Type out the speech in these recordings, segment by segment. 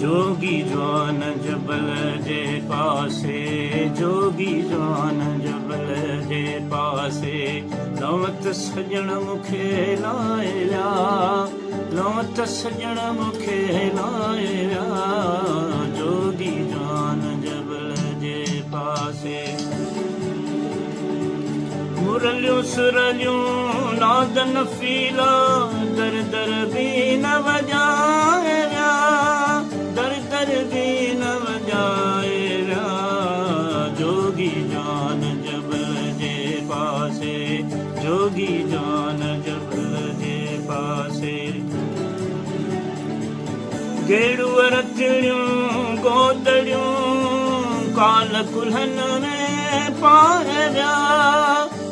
जोगी जवान जबल जे पासे, जोगी जवान जबल जे पासे। लवत सजण मुखे लाया, लवत सजण मुखे लाया, जोगी जवान जबल जे पासे। मुरलियूं सुरलियूं नाद नफीला, दर दर भी न वजाए विया, दर दर भी न वजाए विया, जोगी जवान जबल जे पासे, जोगी जवान जबल जे पासे। गेड़ूअ रथिड़ियूं गोदड़ियूं काल कुल्हन में पाए विया,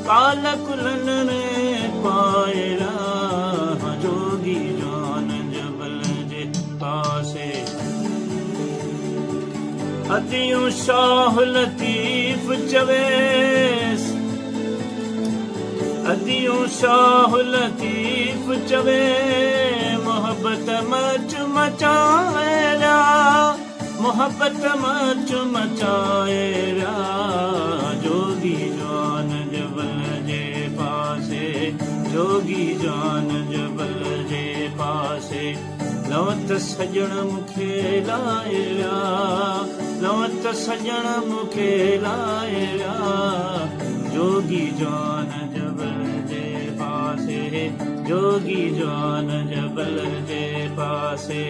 काल कुल्हन में पाए विया, जोगी जवान जबल जे पासे। अदियूं शाह लतीफ़ चवेस, अदियूं शाह लतीफ़ चवे, मोहब्बत मच मचाए विया, मोहब्बत मच मचाए विया, जोगी जवान जबल जे पासे, जोगी जवान जबल जे पासे। लवत सजण मुखे लाए विया, लवत सजण मुखे लाए विया, जोगी जवान जबल जे पासे, जोगी जवान जबल जे पासे।